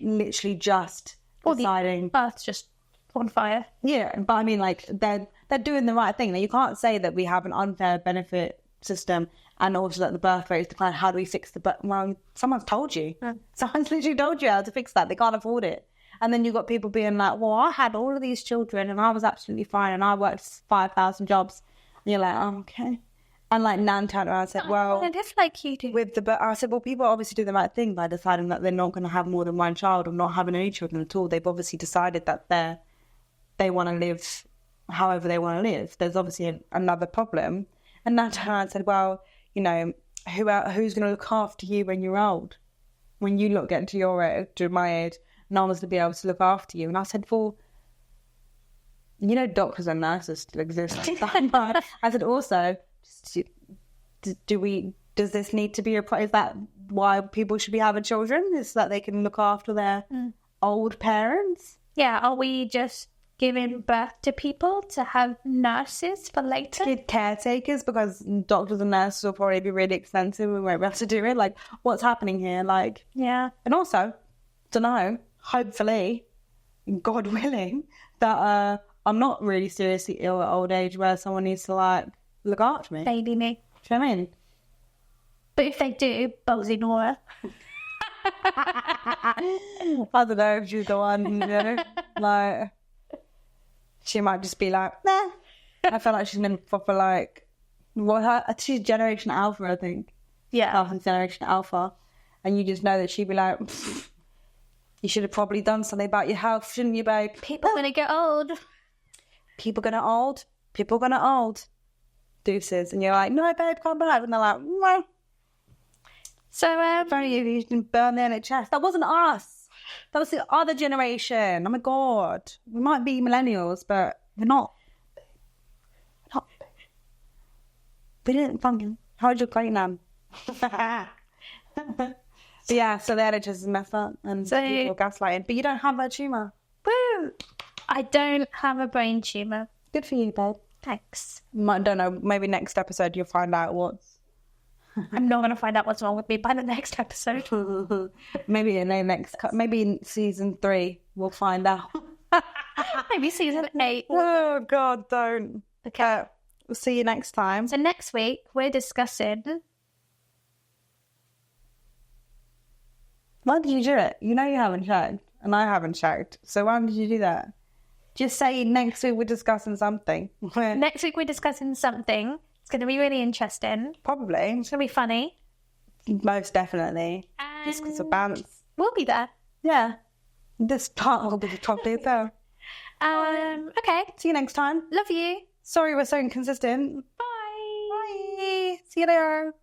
literally just deciding. The earth's just on fire. Yeah, but I mean, like, they're doing the right thing. Now, you can't say that we have an unfair benefit system and also that the birth rate is declining. How do we fix the birth? Well, someone's told you. Someone's literally told you how to fix that. They can't afford it. And then you've got people being like, well, I had all of these children and I was absolutely fine and I worked 5,000 jobs. And you're like, oh, okay. And like Nan turned around and said, well, it is like you do. I said, well, people obviously do the right thing by deciding that they're not going to have more than one child or not having any children at all. They've obviously decided that they want to live however they want to live. There's obviously another problem. And Nan turned around and said, well, you know, who's going to look after you when you're old? When you get to your age, to my age, no one's going to be able to look after you. And I said, well, you know, doctors and nurses still exist. I said, also, does this need to be is that why people should be having children? Is that they can look after their old parents? Yeah, are we just giving birth to people to have nurses for later? Kid caretakers, because doctors and nurses will probably be really expensive and we won't be able to do it. Like, what's happening here? Like, yeah. And also, don't know, hopefully, God willing, that I'm not really seriously ill at old age where someone needs to like look after me. Baby me. Do you know what I mean? But if they do, ballsy Nora. I don't know if she's the one, you know. Like, she might just be like, nah. I feel like she's been proper like, she's Generation Alpha, I think. Yeah. Alpha's Generation Alpha. And you just know that she'd be like, you should have probably done something about your health, shouldn't you, babe? People are going to get old. People gonna old. Deuces. And you're like, no, babe, come back. And they're like, no. So, Funny if you didn't burn the NHS. That wasn't us. That was the other generation. Oh my God. We might be millennials, but we're not. We didn't fucking. How'd your great nan? Yeah, so the NHS is messed up and people gaslighting. But you don't have that tumour. woo! I don't have a brain tumour. Good for you, babe. Thanks. I don't know. Maybe next episode you'll find out what's. I'm not going to find out what's wrong with me by the next episode. Maybe maybe in season 3 we'll find out. Maybe season 8. Oh God, don't. Okay. We'll see you next time. So next week we're discussing. Why did you do it? You know you haven't checked, and I haven't checked. So why did you do that? Just say next week we're discussing something. Next week we're discussing something. It's going to be really interesting. Probably. It's going to be funny. Most definitely. And Just because of balance. we'll be there. Yeah. This part will be probably there. Okay. See you next time. Love you. Sorry we're so inconsistent. Bye. Bye. See you later.